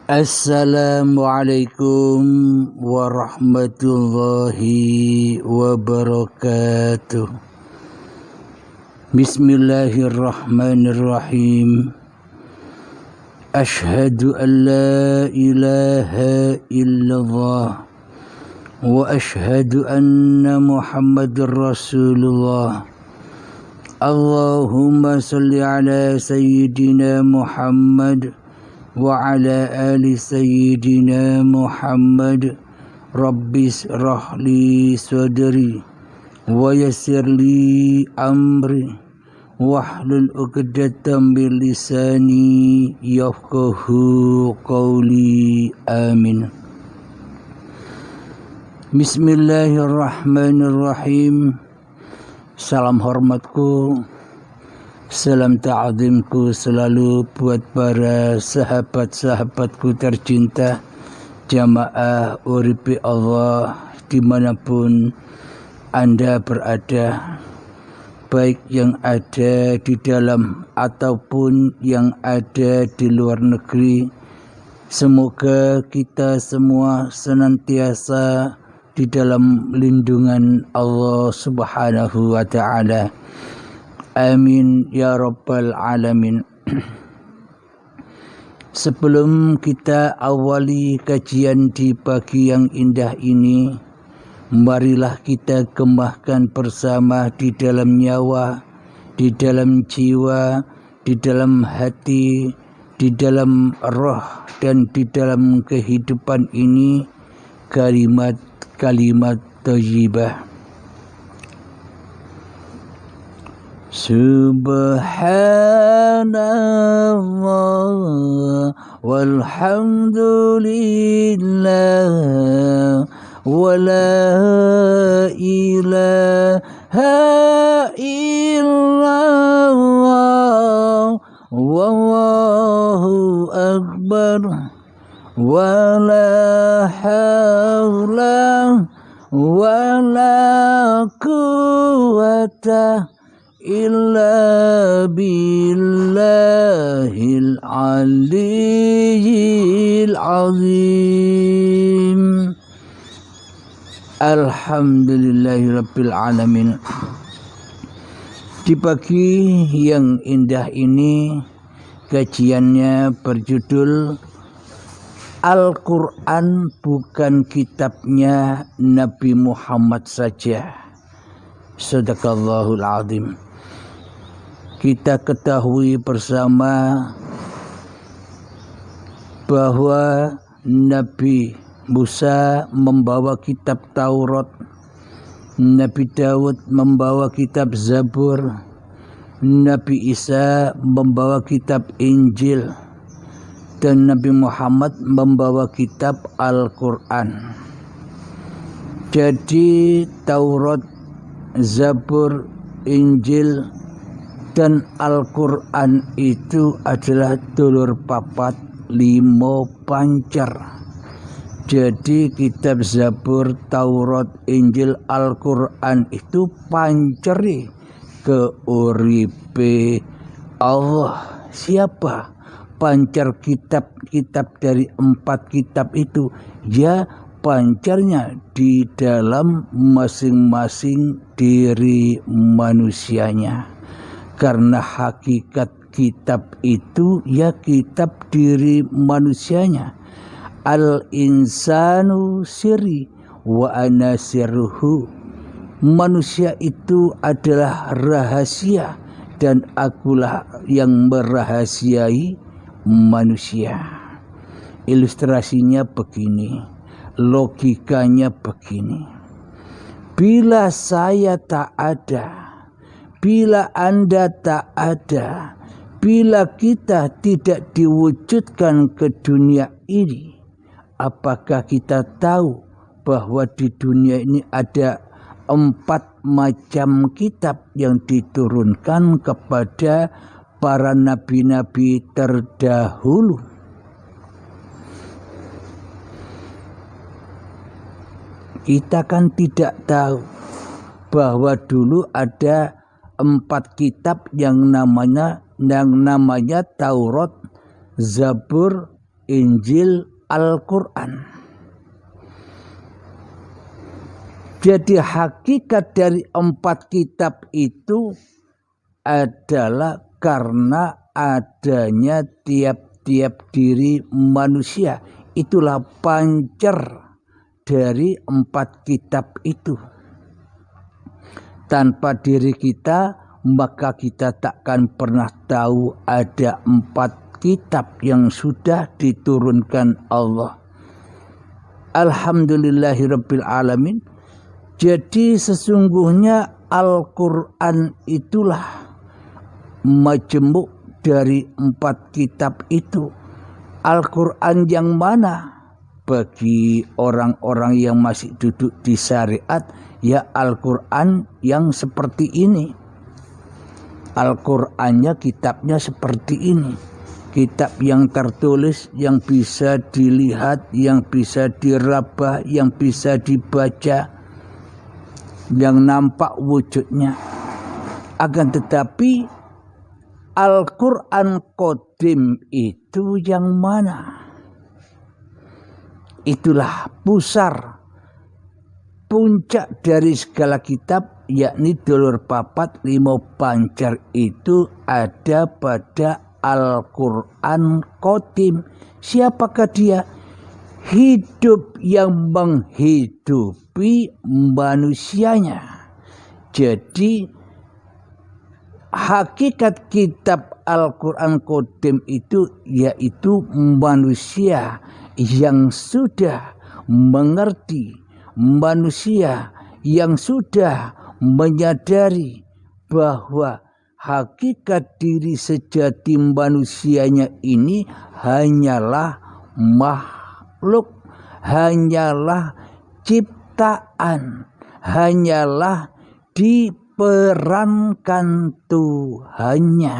Assalamualaikum warahmatullahi wabarakatuh. Bismillahirrahmanirrahim. Ashhadu an la ilaha illallah wa ashhadu anna Muhammadar Rasulullah. Allahumma salli ala sayyidina Muhammad wa ala ali sayyidina Muhammad. Rabbis rahli sadri wa yassirli amri wahlul 'uqdatam min lisani yafqahu qawli. Amin. Bismillahirrahmanirrahim. Salam hormatku, salam ta'zimku selalu buat para sahabat-sahabatku tercinta, jamaah uripi Allah dimanapun Anda berada, baik yang ada di dalam ataupun yang ada di luar negeri. Semoga kita semua senantiasa di dalam lindungan Allah Subhanahu wa ta'ala. Amin ya rabbal alamin. Sebelum kita awali kajian di pagi yang indah ini, marilah kita gembahkan bersama di dalam nyawa, di dalam jiwa, di dalam hati, di dalam roh, dan di dalam kehidupan ini kalimat thayyibah. Subhanallah walhamdulillah wa la ilaha illallah wallahu akbar wa la hawla wa la quwwata illa billahil aliyyil azim. Alhamdulillahirabbil alamin. Di pagi yang indah ini, kajiannya berjudul Al-Quran bukan kitabnya Nabi Muhammad saja. Sadaqallahul azim. Kita ketahui bersama bahwa Nabi Musa membawa kitab Taurat, Nabi Daud membawa kitab Zabur, Nabi Isa membawa kitab Injil, dan Nabi Muhammad membawa kitab Al-Quran. Jadi Taurat, Zabur, Injil, dan Al-Quran itu adalah dulur papat limo pancar. Jadi kitab Zabur, Taurat, Injil, Al-Quran itu panceri keuripe Allah. Siapa pancar kitab-kitab dari 4 kitab itu? Ya, pancarnya di dalam masing-masing diri manusianya. Karena hakikat kitab itu ya kitab diri manusianya. Al-insanu sirri wa ana sirruhu. Manusia itu adalah rahasia dan akulah yang merahasiai manusia. Ilustrasinya begini, logikanya begini. Bila saya tak ada, bila Anda tak ada, bila kita tidak diwujudkan ke dunia ini, apakah kita tahu bahwa di dunia ini ada 4 macam kitab yang diturunkan kepada para nabi-nabi terdahulu? Kita kan tidak tahu bahwa dulu ada 4 kitab yang namanya Taurat, Zabur, Injil, Al-Quran. Jadi hakikat dari 4 kitab itu adalah karena adanya tiap-tiap diri manusia. Itulah pancer dari 4 kitab itu. Tanpa diri kita, maka kita takkan pernah tahu ada 4 kitab yang sudah diturunkan Allah. Alhamdulillahirabbil alamin. Jadi sesungguhnya Al-Quran itulah majemuk dari 4 kitab itu. Al-Quran yang mana? Bagi orang-orang yang masih duduk di syariat, ya Al-Quran yang seperti ini. Al-Qurannya, kitabnya seperti ini. Kitab yang tertulis, yang bisa dilihat, yang bisa diraba, yang bisa dibaca, yang nampak wujudnya. Akan tetapi Al-Quran Qadim itu yang mana? Itulah pusar, puncak dari segala kitab, yakni dulur papat limo pancar itu ada pada Al-Quran Qadim. Siapakah dia? Hidup yang menghidupi manusianya. Jadi hakikat kitab Al-Quran Qadim itu yaitu manusia yang sudah mengerti, manusia yang sudah menyadari bahwa hakikat diri sejati manusianya ini hanyalah makhluk, hanyalah ciptaan, hanyalah diperankan Tuhannya.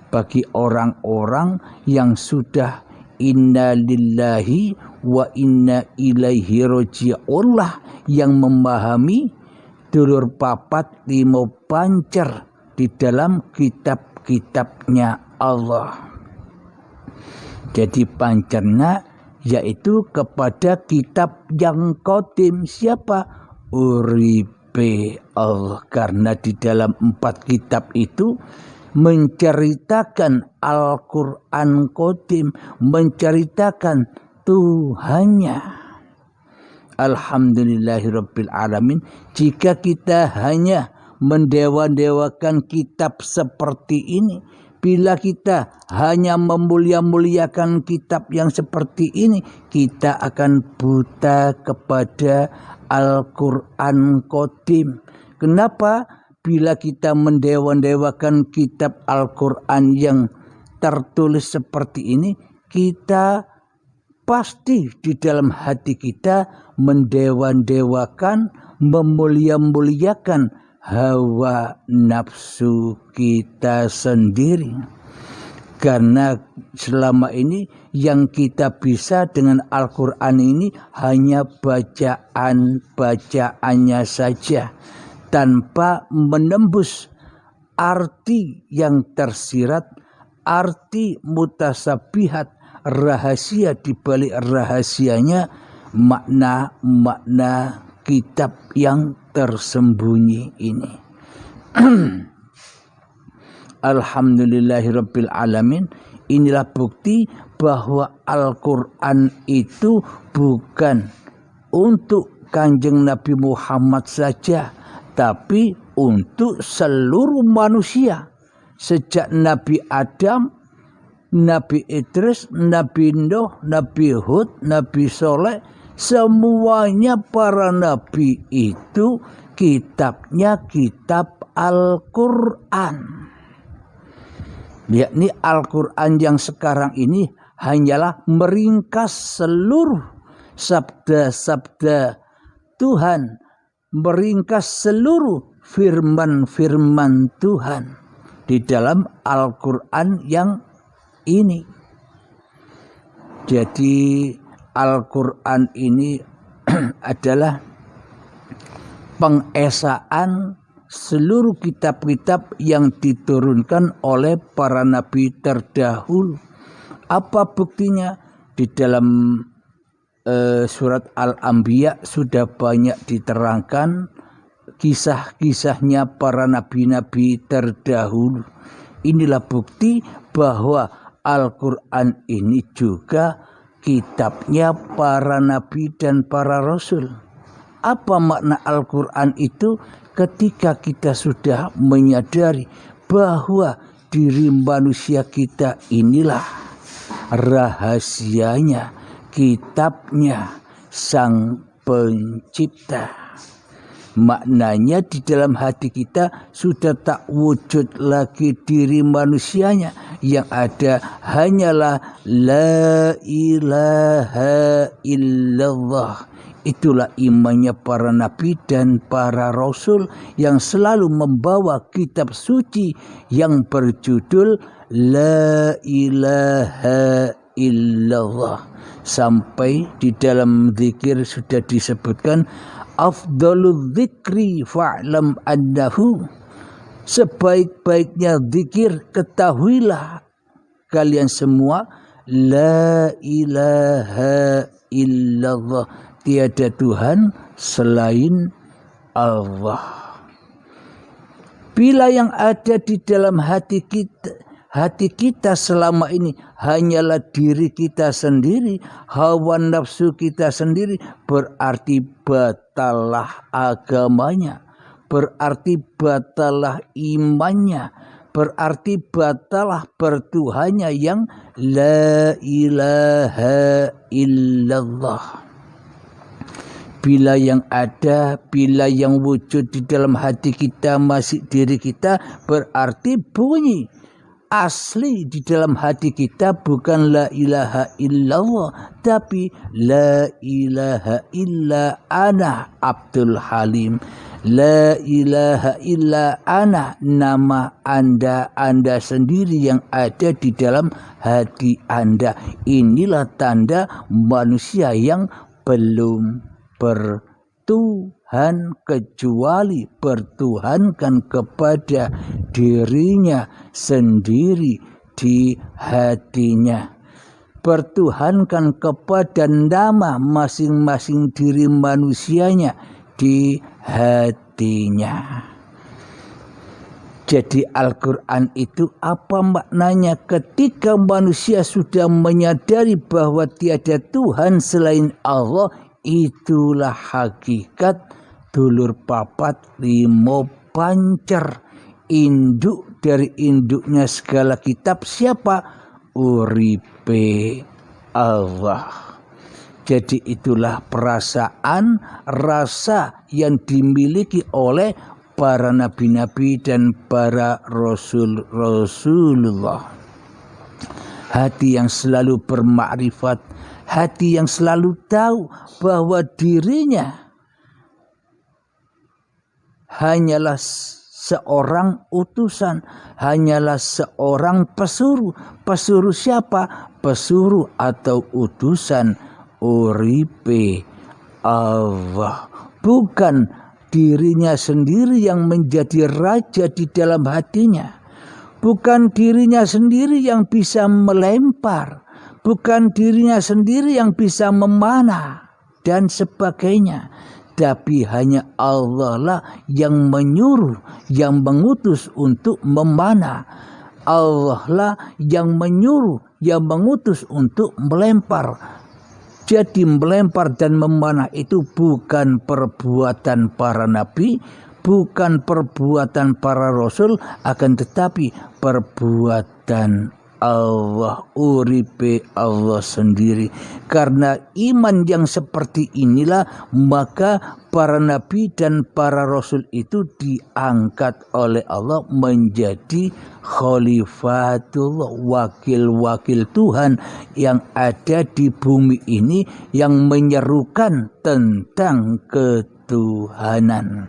Bagi orang-orang yang sudah inna lillahi wa inna ilaihi raji'un, yang memahami dulur papat limo pancer di dalam kitab-kitabnya Allah. Jadi pancernya yaitu kepada kitab yang qadim. Siapa? Uripe Allah. Karena di dalam 4 kitab itu menceritakan Al-Quran Qadim, menceritakan Tuhannya. Alhamdulillahirabbil alamin. Jika kita hanya mendewa-dewakan kitab seperti ini, bila kita hanya memulia-muliakan kitab yang seperti ini, kita akan buta kepada Al-Quran Qadim. Kenapa? Bila kita mendewa-dewakan kitab Al-Quran yang tertulis seperti ini, kita pasti di dalam hati kita mendewa-dewakan, memulia-muliakan hawa nafsu kita sendiri. Karena selama ini yang kita bisa dengan Al-Quran ini hanya bacaan-bacaannya saja, tanpa menembus arti yang tersirat, arti mutasabihat, rahasia di balik rahasianya, makna-makna kitab yang tersembunyi ini. Alhamdulillahirabbil alamin. Inilah bukti bahwa Al-Quran itu bukan untuk Kanjeng Nabi Muhammad saja, tapi untuk seluruh manusia. Sejak Nabi Adam, Nabi Idris, Nabi Nuh, Nabi Hud, Nabi Soleh, semuanya para nabi itu kitabnya kitab Al-Quran. Yakni Al-Quran yang sekarang ini hanyalah meringkas seluruh sabda-sabda Tuhan, meringkas seluruh firman-firman Tuhan di dalam Al-Quran yang ini. Jadi Al-Quran ini adalah pengesaan seluruh kitab-kitab yang diturunkan oleh para nabi terdahulu. Apa buktinya? Di dalam surat Al-Anbiya sudah banyak diterangkan kisah-kisahnya para nabi-nabi terdahulu. Inilah bukti bahwa Al-Quran ini juga kitabnya para nabi dan para rasul. Apa makna Al-Quran itu? Ketika kita sudah menyadari bahwa diri manusia kita inilah rahasianya, kitabnya Sang Pencipta. Maknanya di dalam hati kita sudah tak wujud lagi diri manusianya. Yang ada hanyalah la ilaha illallah. Itulah imannya para nabi dan para rasul yang selalu membawa kitab suci yang berjudul la ilaha illallah. Sampai di dalam zikir sudah disebutkan afdalul dzikri fa'lam annahu, sebaik-baiknya zikir ketahuilah kalian semua la ilaha illallah, tiada Tuhan selain Allah. Bila yang ada di dalam hati kita selama ini hanyalah diri kita sendiri, hawa nafsu kita sendiri, berarti batallah agamanya, berarti batallah imannya, berarti batallah bertuhannya yang la ilaha illallah. Bila yang ada, bila yang wujud di dalam hati kita masih diri kita, berarti bunyi asli di dalam hati kita bukan la ilaha illallah, tapi la ilaha illa ana Abdul Halim. La ilaha illa ana, nama Anda sendiri yang ada di dalam hati Anda. Inilah tanda manusia yang belum bertuhan kecuali bertuhankan kepada dirinya sendiri di hatinya. Bertuhankan kepada nama masing-masing diri manusianya di hatinya. Jadi Al-Quran itu apa maknanya? Ketika manusia sudah menyadari bahwa tiada Tuhan selain Allah, itulah hakikat dulur papat limo pancer. Induk dari induknya segala kitab siapa? Uripe Allah. Jadi itulah perasaan, rasa yang dimiliki oleh para nabi-nabi dan para rasulullah. Hati yang selalu bermakrifat, hati yang selalu tahu bahwa dirinya hanyalah seorang utusan, hanyalah seorang pesuruh. Pesuruh siapa? Pesuruh atau utusan uripe Allah. Bukan dirinya sendiri yang menjadi raja di dalam hatinya. Bukan dirinya sendiri yang bisa melempar. Bukan dirinya sendiri yang bisa memanah dan sebagainya. Tapi hanya Allah lah yang menyuruh, yang mengutus untuk memanah. Allah lah yang menyuruh, yang mengutus untuk melempar. Jadi melempar dan memanah itu bukan perbuatan para nabi, bukan perbuatan para rasul, akan tetapi perbuatan Allah, uripe Allah sendiri. Karena iman yang seperti inilah maka para nabi dan para rasul itu diangkat oleh Allah menjadi khalifatullah, wakil-wakil Tuhan yang ada di bumi ini, yang menyerukan tentang ketuhanan.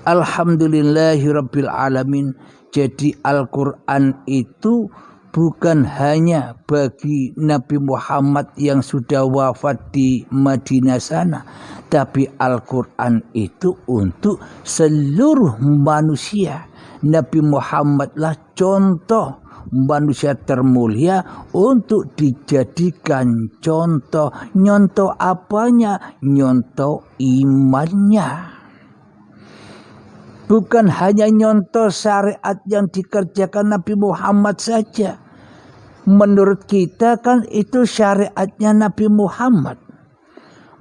Alhamdulillahirabbil alamin. Jadi Al-Quran itu bukan hanya bagi Nabi Muhammad yang sudah wafat di Madinah sana, tapi Al-Quran itu untuk seluruh manusia. Nabi Muhammad lah contoh manusia termulia untuk dijadikan contoh. Nyontoh apanya? Nyontoh imannya. Bukan hanya nyontoh syariat yang dikerjakan Nabi Muhammad saja. Menurut kita kan itu syariatnya Nabi Muhammad.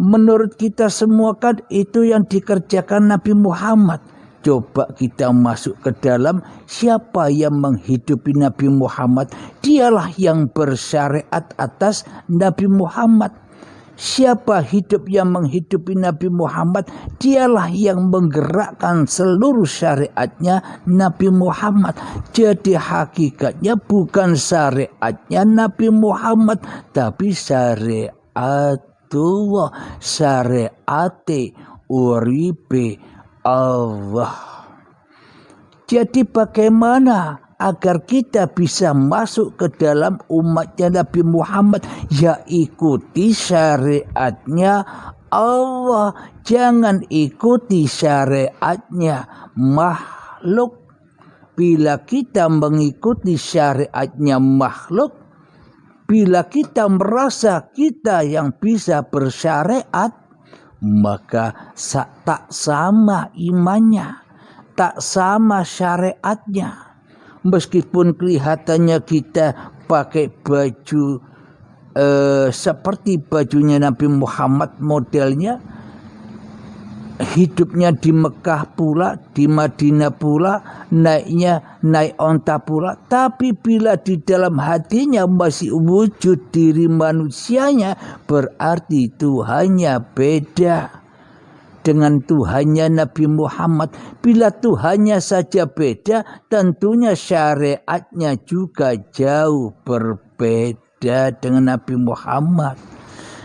Menurut kita semua kan itu yang dikerjakan Nabi Muhammad. Coba kita masuk ke dalam, siapa yang menghidupi Nabi Muhammad? Dialah yang bersyariat atas Nabi Muhammad. Siapa hidup yang menghidupi Nabi Muhammad? Dialah yang menggerakkan seluruh syariatnya Nabi Muhammad. Jadi hakikatnya bukan syariatnya Nabi Muhammad, tapi syariatullah, syariate uripe Allah. Jadi bagaimana agar kita bisa masuk ke dalam umatnya Nabi Muhammad? Ya ikuti syariatnya Allah. Jangan ikuti syariatnya makhluk. Bila kita mengikuti syariatnya makhluk, bila kita merasa kita yang bisa bersyariat, maka tak sama imannya, tak sama syariatnya. Meskipun kelihatannya kita pakai baju seperti bajunya Nabi Muhammad modelnya, hidupnya di Mekah pula, di Madinah pula, naik onta pula, tapi bila di dalam hatinya masih wujud diri manusianya, berarti Tuhannya beda dengan Tuhannya Nabi Muhammad. Bila Tuhannya saja beda, tentunya syariatnya juga jauh berbeda dengan Nabi Muhammad.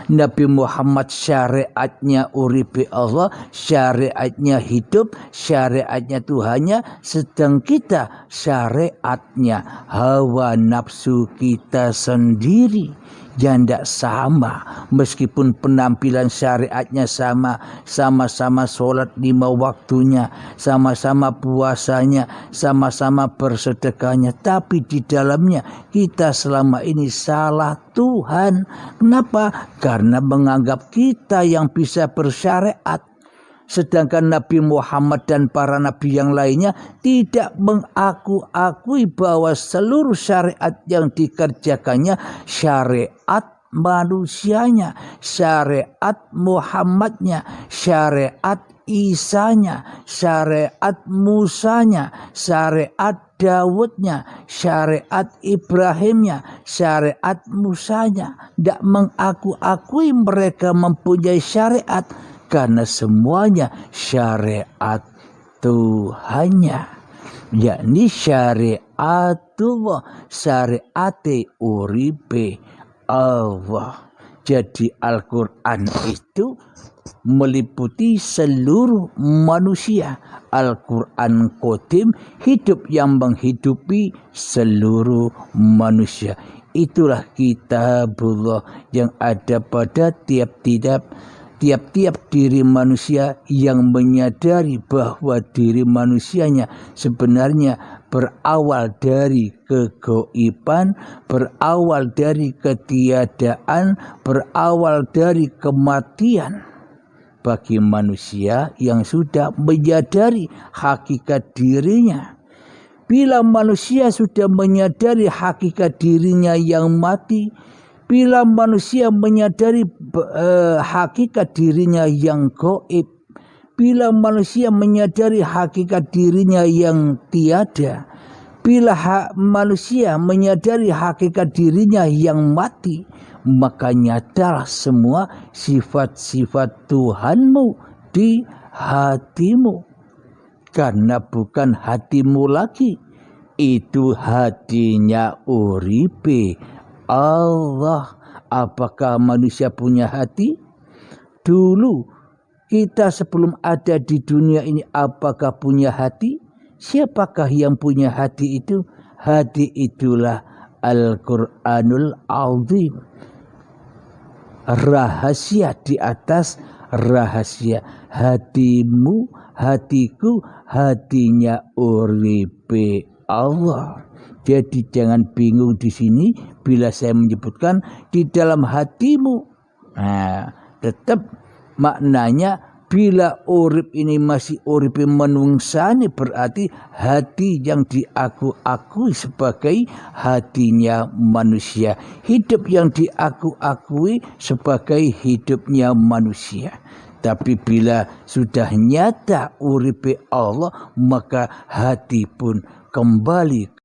Nabi Muhammad syariatnya uripe Allah, syariatnya hidup, syariatnya Tuhannya, sedang kita syariatnya hawa nafsu kita sendiri. Yang tidak sama, meskipun penampilan syariatnya sama-sama sholat 5 waktunya, sama-sama puasanya, sama-sama bersedekahnya, tapi di dalamnya kita selama ini salah Tuhan. Kenapa? Karena menganggap kita yang bisa bersyariat, sedangkan Nabi Muhammad dan para nabi yang lainnya tidak mengakui bahwa seluruh syariat yang dikerjakannya syariat manusianya, syariat Muhammadnya, syariat Isanya, syariat Musanya, syariat Dawudnya, syariat Ibrahimnya, syariat Musanya. Tidak mengakui mereka mempunyai syariat, karena semuanya syariat Tuhannya, yakni syariatullah, syariate uripe Allah. Jadi Al-Quran itu meliputi seluruh manusia. Al-Quran Qadim, hidup yang menghidupi seluruh manusia. Itulah kitabullah yang ada pada tiap-tiap diri manusia, yang menyadari bahwa diri manusianya sebenarnya berawal dari kegoiban, berawal dari ketiadaan, berawal dari kematian. Bagi manusia yang sudah menyadari hakikat dirinya, bila manusia sudah menyadari hakikat dirinya yang mati, bila manusia menyadari hakikat dirinya yang gaib, bila manusia menyadari hakikat dirinya yang tiada, bila manusia menyadari hakikat dirinya yang mati, maka nyatalah semua sifat-sifat Tuhanmu di hatimu. Karena bukan hatimu lagi, itu hatinya uripe Allah. Apakah manusia punya hati? Dulu kita sebelum ada di dunia ini, apakah punya hati? Siapakah yang punya hati itu? Hati itulah Al-Quranul Azim. Rahasia di atas rahasia. Hatimu, hatiku, hatinya uripe Allah. Jadi jangan bingung di sini bila saya menyebutkan di dalam hatimu. Nah, tetap maknanya bila urip ini masih urip menungsani, berarti hati yang diaku-akui sebagai hatinya manusia. Hidup yang diaku-akui sebagai hidupnya manusia. Tapi bila sudah nyata uripe Allah, maka hati pun kembali